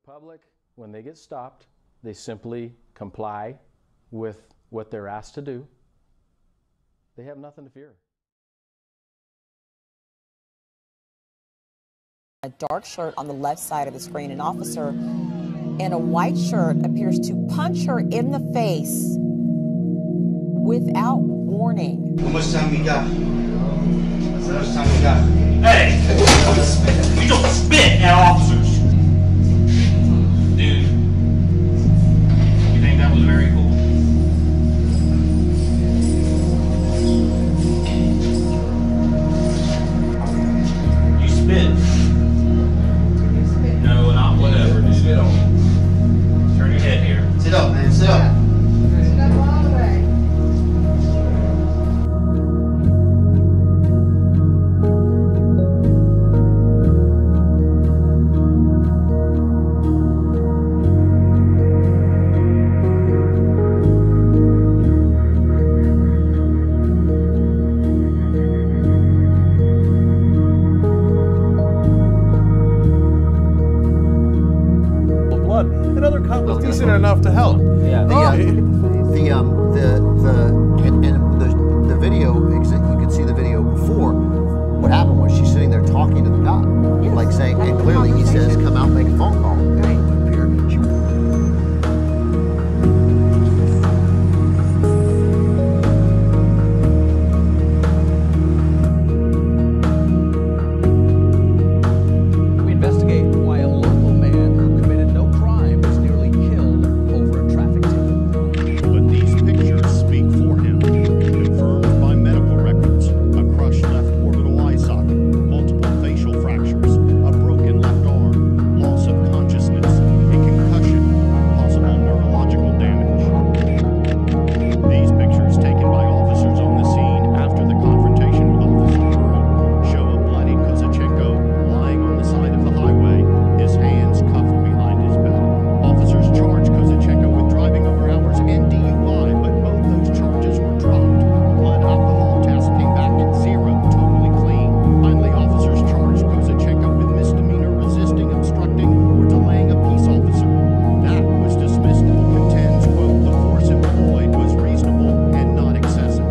public, when they get stopped, they simply comply with what they're asked to do. They have nothing to fear. A dark shirt on the left side of the screen. An officer in a white shirt appears to punch her in the face without warning. How much time we got? How much time we got? Hey! You don't spit at officers! Dude, you think that was very cool? You spit. No, not whatever, dude. Sit up. Turn your head here. Sit up, man. Sit up. Sit up all the way. Another cop was decent enough to help. Yeah. The video, you could see the video before. What happened was she's sitting there talking to the cop, like saying, and clearly he says, "Come out, and make a phone call." We investigate why a local man who committed no crime was nearly killed over a traffic ticket. But these pictures speak for him. Confirmed by medical records. A crushed left orbital eye socket, multiple facial fractures, a broken left arm, loss of consciousness, a concussion, possible neurological damage. These pictures taken by officers on the scene after the confrontation with Officer Earl show a bloody Kozachenko lying on the side of the highway, his hands cuffed behind his back. Officers charged Kozachenko with driving over hours and DUI, but both those charges were dropped. Blood alcohol test came back at 0, totally clean. Finally, officers charged Kozachenko with misdemeanor resisting, obstructing, or delaying a peace officer. That was dismissed. Contends, quote, "The force employed was reasonable and not excessive."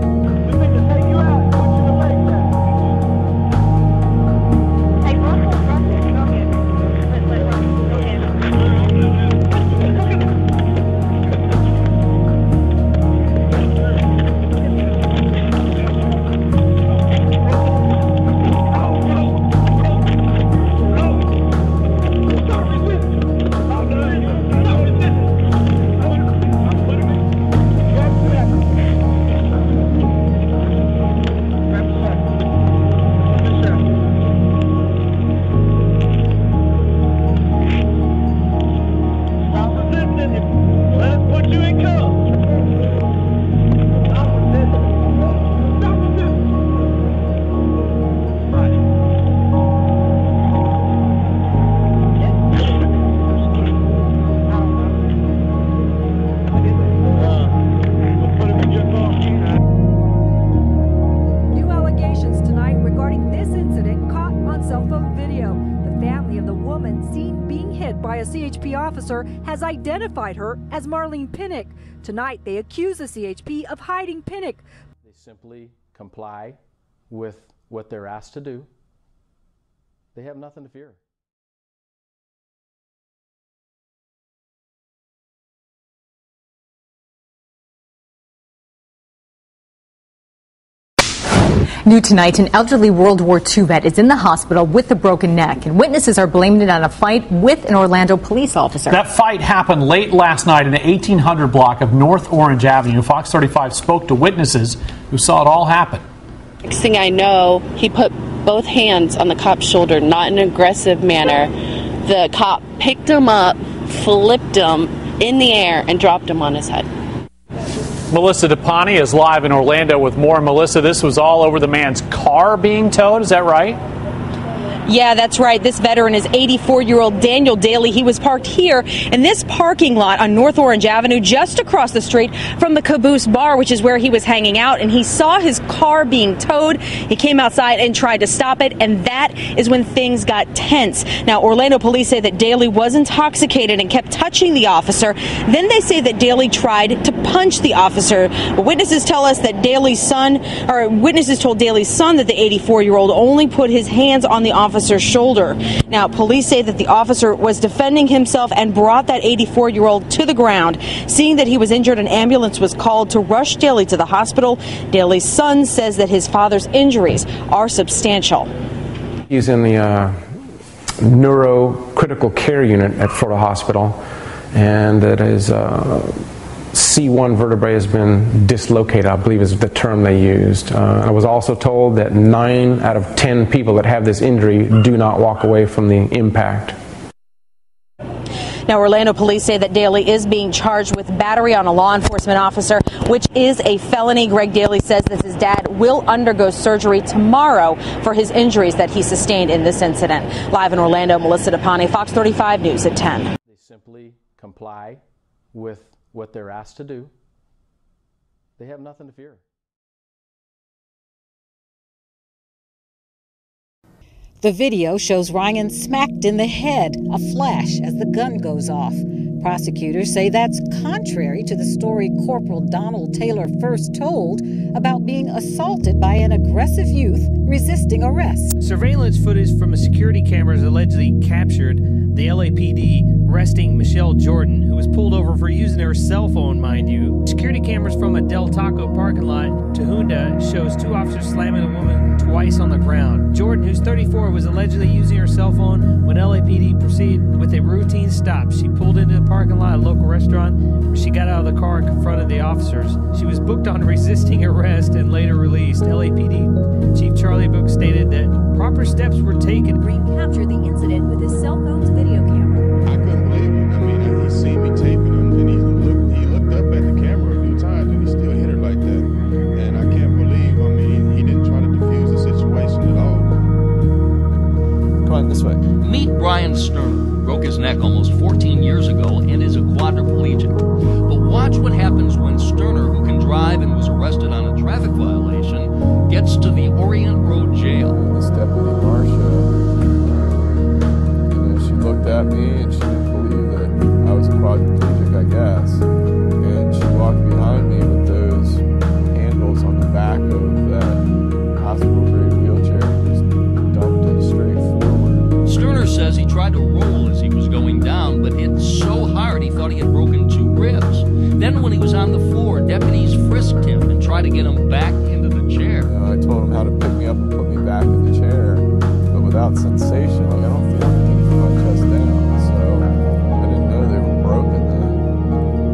New allegations tonight regarding this incident caught on cell phone video. The family of the woman seen being hit by a CHP officer has identified her as Marlene Pinnock. Tonight, they accuse the CHP of hiding Pinnock. They simply comply with what they're asked to do. They have nothing to fear. New tonight, an elderly World War II vet is in the hospital with a broken neck, and witnesses are blaming it on a fight with an Orlando police officer. That fight happened late last night in the 1800 block of North Orange Avenue. Fox 35 spoke to witnesses who saw it all happen. Next thing I know, he put both hands on the cop's shoulder, not in an aggressive manner. The cop picked him up, flipped him in the air, and dropped him on his head. Melissa DePani is live in Orlando with more. Melissa, this was all over the man's car being towed, is that right? Yeah, that's right. This veteran is 84-year-old Daniel Daly. He was parked here in this parking lot on North Orange Avenue, just across the street from the Caboose Bar, which is where he was hanging out. And he saw his car being towed. He came outside and tried to stop it. And that is when things got tense. Now, Orlando police say that Daly was intoxicated and kept touching the officer. Then they say that Daly tried to punch the officer. Witnesses tell us that witnesses told Daly's son that the 84-year-old only put his hands on the officer's shoulder. Now, police say that the officer was defending himself and brought that 84-year-old to the ground. Seeing that he was injured, an ambulance was called to rush Daly to the hospital. Daly's son says that his father's injuries are substantial. He's in the neurocritical care unit at Florida Hospital, and that his C1 vertebrae has been dislocated, I believe is the term they used. I was also told that 9 out of 10 people that have this injury do not walk away from the impact. Now, Orlando police say that Daly is being charged with battery on a law enforcement officer, which is a felony. Greg Daly says that his dad will undergo surgery tomorrow for his injuries that he sustained in this incident. Live in Orlando, Melissa DePane, Fox 35 News at 10. They simply comply with what they're asked to do. They have nothing to fear. The video shows Ryan smacked in the head, a flash as the gun goes off. Prosecutors say that's contrary to the story Corporal Donald Taylor first told about being assaulted by an aggressive youth resisting arrest. Surveillance footage from a security cameras allegedly captured the LAPD arresting Michelle Jordan, who was pulled over for using her cell phone, mind you. Security cameras from a Del Taco parking lot, Tahunda, shows 2 officers slamming a woman twice on the ground. Jordan, who's 34, was allegedly using her cell phone when LAPD proceeded with a routine stop. She pulled into the parking lot at a local restaurant where she got out of the car and confronted the officers. She was booked on resisting arrest and later released. LAPD Chief Charlie Book stated that proper steps were taken. Green captured the incident with his cell phone's video camera. I couldn't believe it. I mean, he seen me taping him, and he looked up at the camera a few times, and he still hit her like that. And I can't believe, I mean, he didn't try to defuse the situation at all. Come on, this way. Meet Brian Sterner, who broke his neck almost 14 years ago and is a quadriplegic. But watch what happens when Sterner, who can drive and was arrested on a traffic violation, gets to the Orient Road Jail. This Deputy Marcia, she looked at me and she didn't believe that I was a quadriplegic, I guess. And she walked behind me with those handles on the back of that hospital-grade wheelchair and just dumped it straight forward. Sterner says he tried to roll as he was going down, but hit so hard he thought he had broken 2 ribs. Then when he was on the floor, deputies frisked him and tried to get him back into the chair. I told him how to pick me up and put me back in the chair, but without sensation. Like, I don't feel anything from my chest down, so I didn't know they were broken then.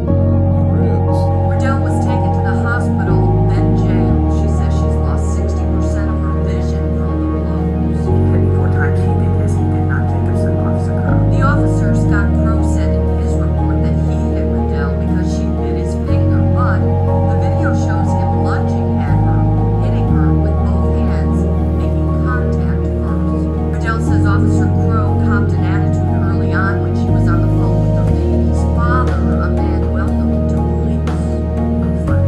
My ribs. Riddell was taken to the hospital, then jailed. She says she's lost 60% of her vision from the blows. 24 times he did this, he did not take us an officer. The officer, Scott Crow, said in his report that he hit Riddell because she bit his finger, but the video shows him lunging at her, hitting her with both hands, making contact first. Riddell says Officer Crow copped an attitude early on when she was on the phone with the baby's father, a man well known to police. He's like,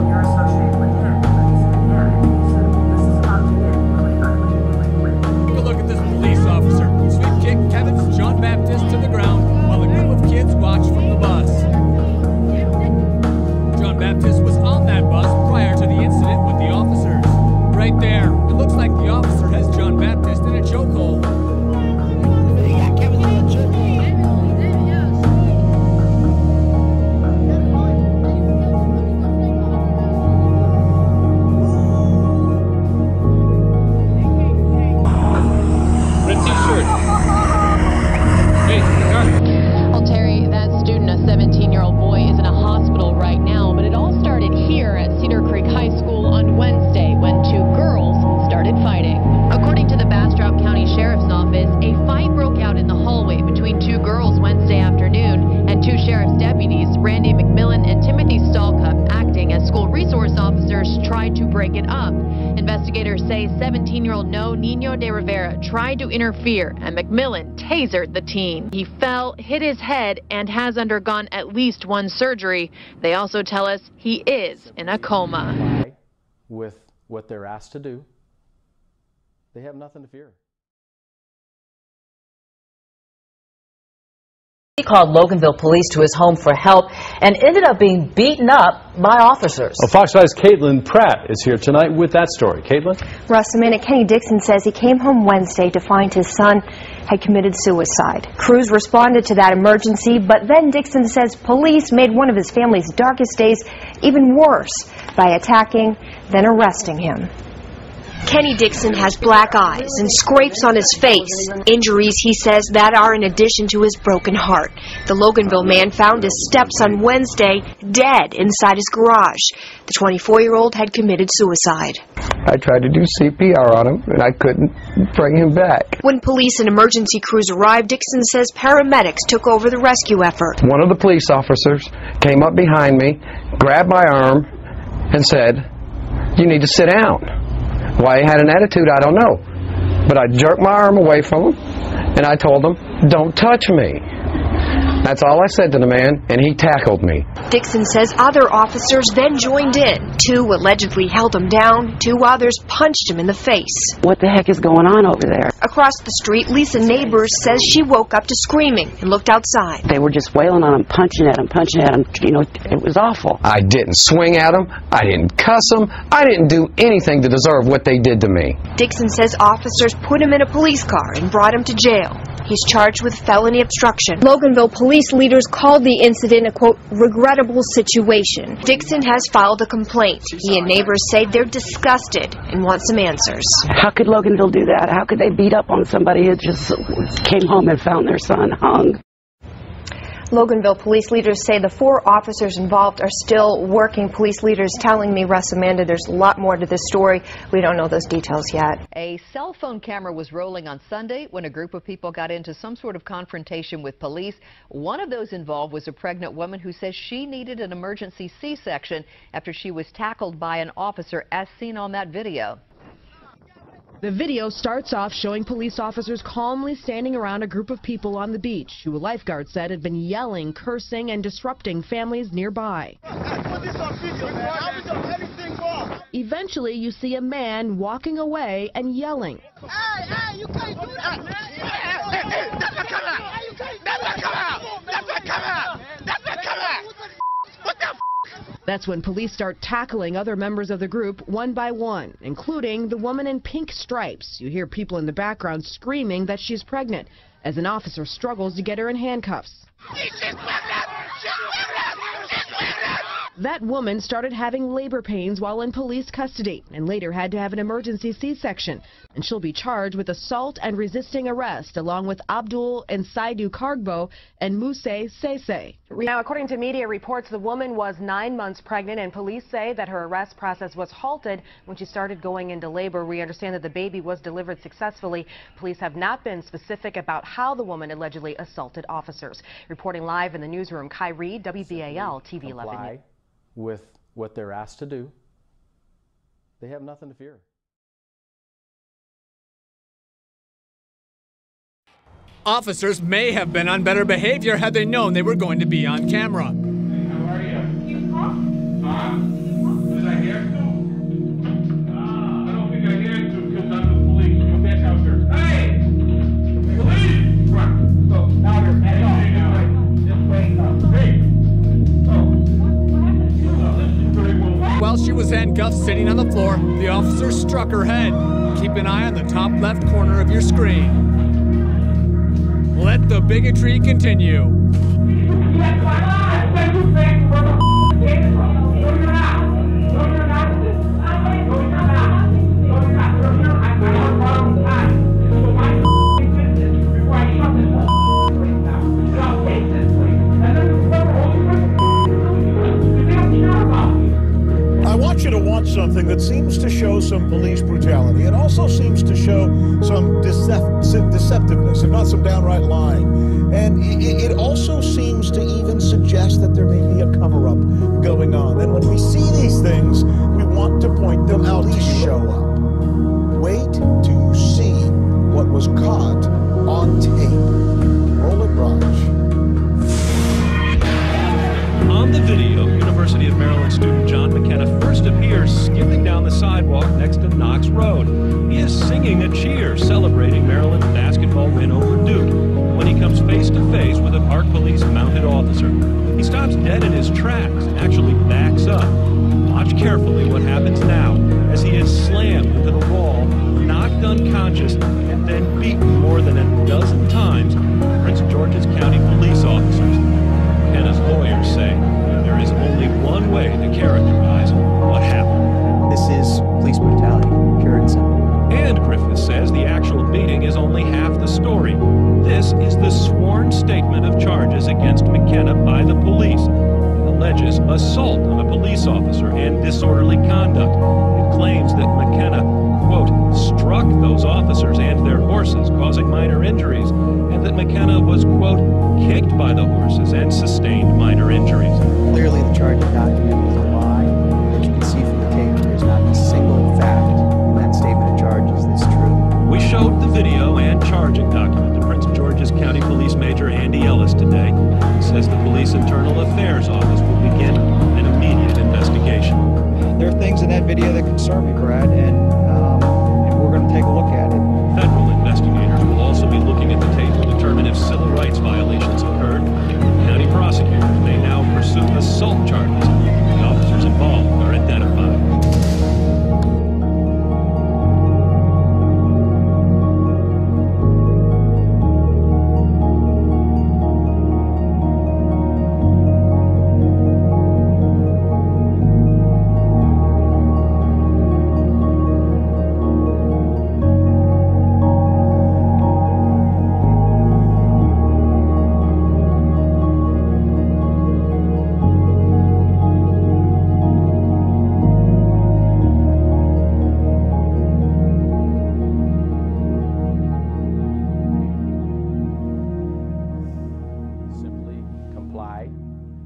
you're associated with him. And he said, yeah. And he said, this is about to get really ugly really quick. Take a look at this police officer. Sweep kicked Kevin's John Baptist to the ground while a group of kids watched from the bus. John Baptist was on that bus prior to the incident with the officers. Right there, it looks like the officer has John Baptist in a chokehold. Red t-shirt. Hey, Well, Terry, that student, a 17-year-old boy, is in a hospital right now, but it all started here at Cedar Creek High School on Wednesday when 2 girls started fighting. According to the Bastrop County Sheriff's Office, a fight broke out in the hallway between 2 girls Wednesday afternoon, and And two sheriff's deputies, Randy McMillan and Timothy Stallcup, acting as school resource officers, tried to break it up. Investigators say 17-year-old Nino de Rivera tried to interfere, and McMillan tasered the teen. He fell, hit his head, and has undergone at least one surgery. They also tell us he is in a coma. With what they're asked to do, they have nothing to fear. He called Loganville police to his home for help and ended up being beaten up by officers. Well, Fox 5's Caitlin Pratt is here tonight with that story. Caitlin? Russ, Amanda, Kenny Dixon says he came home Wednesday to find his son had committed suicide. Crews responded to that emergency, but then Dixon says police made one of his family's darkest days even worse by attacking, then arresting him. Kenny Dixon has black eyes and scrapes on his face. Injuries, he says, that are in addition to his broken heart. The Loganville man found his steps on Wednesday, dead inside his garage. The 24-year-old had committed suicide. I tried to do CPR on him, and I couldn't bring him back. When police and emergency crews arrived, Dixon says paramedics took over the rescue effort. One of the police officers came up behind me, grabbed my arm, and said, "You need to sit down." Why he had an attitude, I don't know. But I jerked my arm away from him, and I told him, "Don't touch me." That's all I said to the man, and he tackled me. Dixon says other officers then joined in. Two allegedly held him down. Two others punched him in the face. What the heck is going on over there? Across the street, Lisa Neighbors says she woke up to screaming and looked outside. They were just wailing on him, punching at him, punching at him. You know, it was awful. I didn't swing at him. I didn't cuss him. I didn't do anything to deserve what they did to me. Dixon says officers put him in a police car and brought him to jail. He's charged with felony obstruction. Loganville police leaders called the incident a, quote, regrettable situation. Dixon has filed a complaint. He and neighbors say they're disgusted and want some answers. How could Loganville do that? How could they beat up on somebody who just came home and found their son hung? Loganville police leaders say the 4 officers involved are still working. Police leaders telling me, Russ, Amanda, there's a lot more to this story. We don't know those details yet. A cell phone camera was rolling on Sunday when a group of people got into some sort of confrontation with police. One of those involved was a pregnant woman who says she needed an emergency C-section after she was tackled by an officer, as seen on that video. The video starts off showing police officers calmly standing around a group of people on the beach who a lifeguard said had been yelling, cursing, and disrupting families nearby. Eventually, you see a man walking away and yelling. Hey, you can't do that! Hey, that's not coming out! That's not coming out! That's not coming out! That's not coming out! What the f***? That's when police start tackling other members of the group one by one, including the woman in pink stripes. You hear people in the background screaming that she's pregnant as an officer struggles to get her in handcuffs. She's pregnant! She's pregnant! She's pregnant! That woman started having labor pains while in police custody and later had to have an emergency C-section. And she'll be charged with assault and resisting arrest, along with Abdul Nsaidu Kargbo and Muse Sese. Now, according to media reports, the woman was 9 months pregnant, and police say that her arrest process was halted when she started going into labor. We understand that the baby was delivered successfully. Police have not been specific about how the woman allegedly assaulted officers. Reporting live in the newsroom, Kai Reed, WBAL TV 11. With what they're asked to do, they have nothing to fear. Officers may have been on better behavior had they known they were going to be on camera. How are you? Did I hear to? I don't think I hear to because I'm the police. Come back out here. Hey! Police! Run. Go. Louder. Hey, no. Just wake up. Hey! While she was handcuffed sitting on the floor, the officer struck her head. Keep an eye on the top left corner of your screen. Let the bigotry continue. I want you to watch something that seems to show some police brutality. It also seems to show some deceptiveness, if not some downright lying. And it also seems to even point, the police show up. Wait to see what was caught on tape. Roll it, Raj. On the video, University of Maryland student John McKenna first appears skipping down the sidewalk next to Knox Road. He is singing a cheer celebrating Maryland's basketball win over Duke when he comes face to face with a Park Police mounted officer. He stops dead in his tracks and actually backs up. Watch carefully what happens now as he is slammed into the wall, knocked unconscious, and then beaten more than a dozen times by Prince George's County police officers. McKenna's lawyers say there is only one way to characterize what happened. This is police brutality, pure and simple. And Griffith says the actual beating is only half the story. This is the sworn statement of charges against McKenna by the police. It alleges assault on a police officer and disorderly conduct. It claims that McKenna, quote, struck those officers and their horses, causing minor injuries, and that McKenna was, quote, kicked by the horses and sustained minor injuries. Clearly the charging document is a lie. As you can see from the tape, there's not a single fact in that statement of charges that's true. We showed the video and charging document to Prince George's County Police Major Andy Ellis today. He says the Police Internal Affairs Office will begin an immediate investigation. There are things in that video that concern me, Brad, and we're going to take a look at it. Federal investigators will also be looking at the tape to determine if civil rights violations occurred. County prosecutors may now pursue assault charges. The officers involved are identified.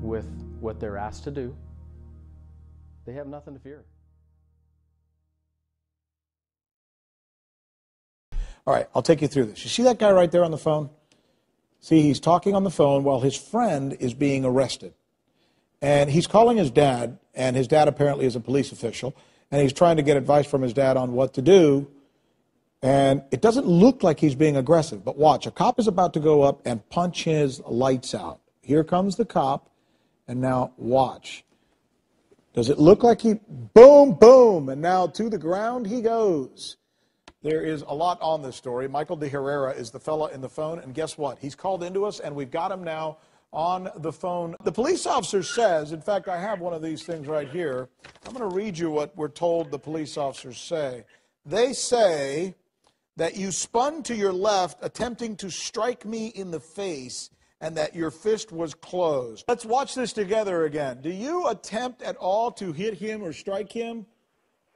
With what they're asked to do, they have nothing to fear. All right, I'll take you through this. You see that guy right there on the phone? See, he's talking on the phone while his friend is being arrested. And he's calling his dad, and his dad apparently is a police official, and he's trying to get advice from his dad on what to do. And it doesn't look like he's being aggressive, but watch. A cop is about to go up and punch his lights out. Here comes the cop. And now watch. Does it look like he, boom, boom, and now to the ground he goes. There is a lot on this story. Michael de Herrera is the fella in the phone, and guess what? He's called into us, and we've got him now on the phone. The police officer says, in fact, I have one of these things right here. I'm going to read you what we're told the police officers say. They say that you spun to your left, attempting to strike me in the face, and that your fist was closed. Let's watch this together again. Do you attempt at all to hit him or strike him?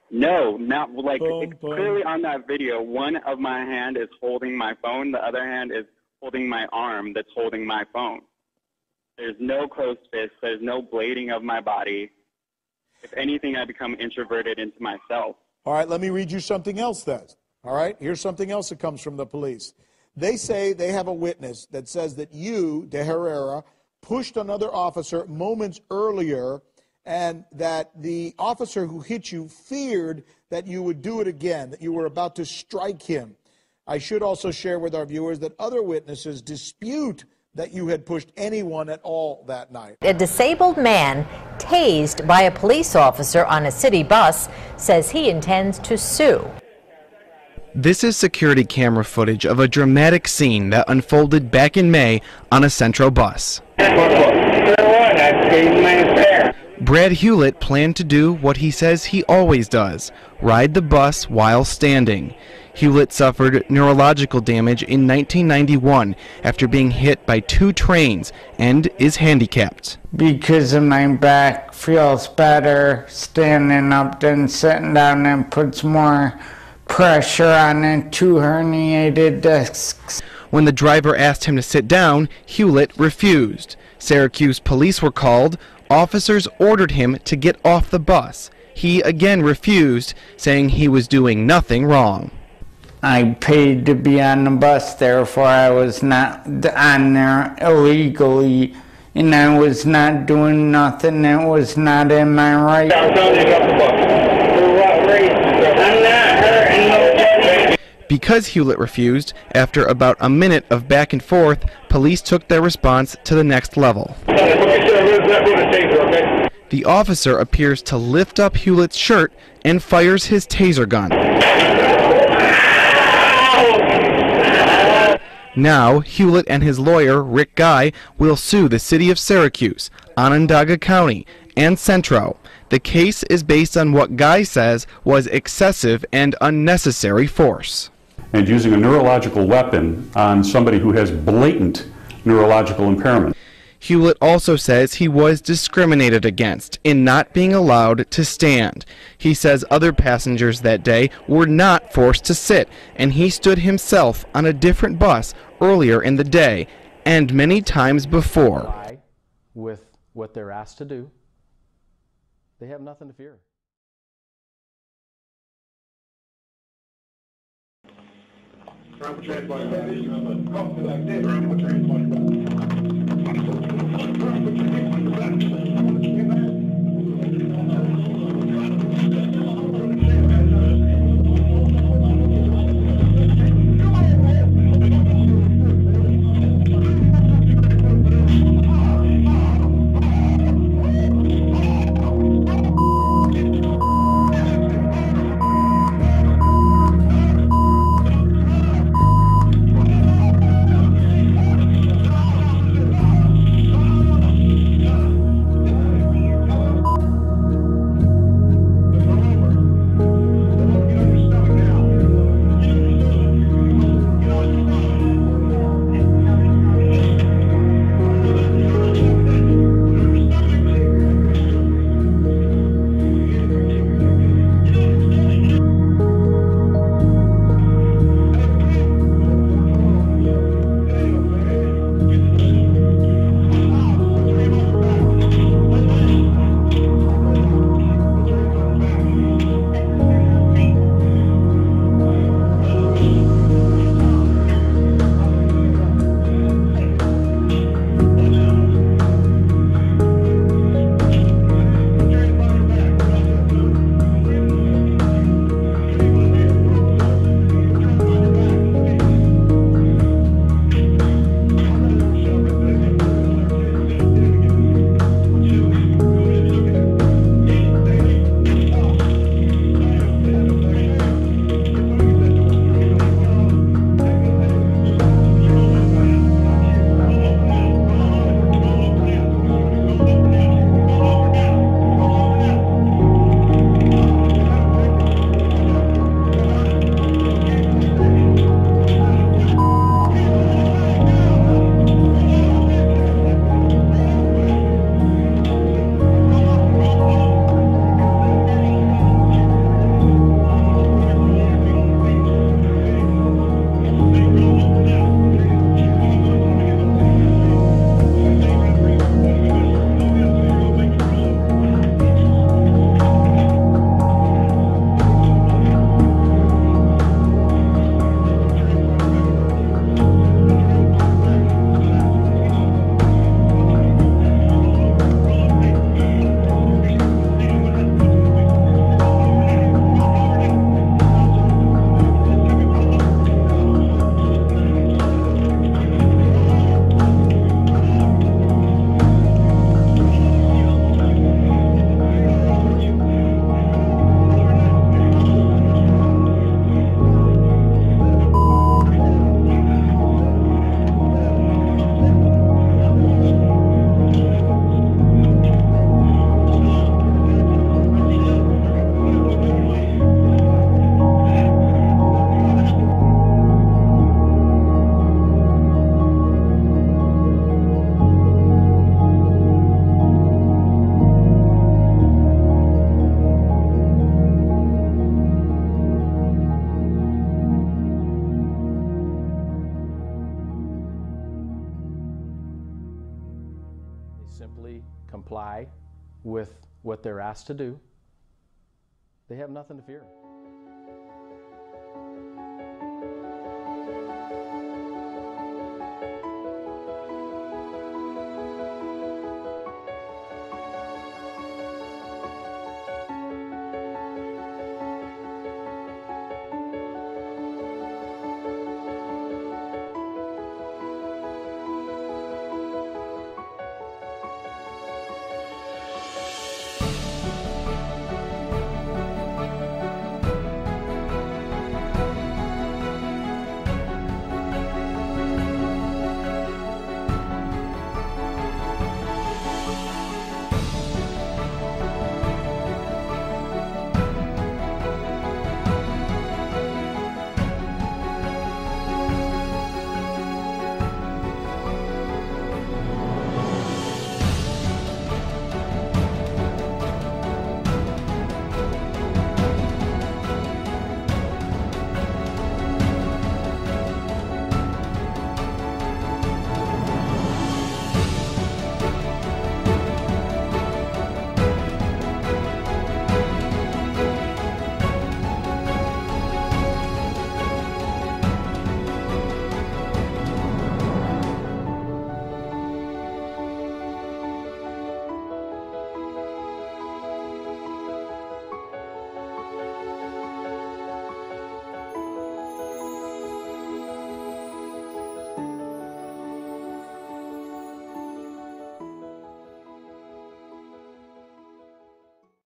No, not like Boom, it's boom. clearly on that video. One of my hand is holding my phone. The other hand is holding my arm that's holding my phone. There's no closed fist. There's no blading of my body. If anything, I become introverted into myself. All right, let me read you something else then. All right, here's something else that comes from the police. They say they have a witness that says that you, de Herrera, pushed another officer moments earlier and that the officer who hit you feared that you would do it again, that you were about to strike him. I should also share with our viewers that other witnesses dispute that you had pushed anyone at all that night. A disabled man tased by a police officer on a city bus says he intends to sue. This is security camera footage of a dramatic scene that unfolded back in May on a Central bus. Brad Hewlett planned to do what he says he always does, ride the bus while standing. Hewlett suffered neurological damage in 1991 after being hit by 2 trains and is handicapped. Because of my back feels better standing up than sitting down, and puts more pressure on the 2 herniated discs. When the driver asked him to sit down, Hewlett refused. Syracuse police were called. Officers ordered him to get off the bus. He again refused, saying he was doing nothing wrong. I paid to be on the bus, therefore I was not on there illegally, and I was not doing nothing that was not in my right. Because Hewlett refused, after about a minute of back and forth, police took their response to the next level. The officer appears to lift up Hewlett's shirt and fires his taser gun. Now, Hewlett and his lawyer, Rick Guy, will sue the city of Syracuse, Onondaga County, and Centro. The case is based on what Guy says was excessive and unnecessary force. And using a neurological weapon on somebody who has blatant neurological impairment. Hewlett also says he was discriminated against in not being allowed to stand. He says other passengers that day were not forced to sit, and he stood himself on a different bus earlier in the day and many times before. With what they're asked to do, they have nothing to fear. simply comply with what they're asked to do. They have nothing to fear.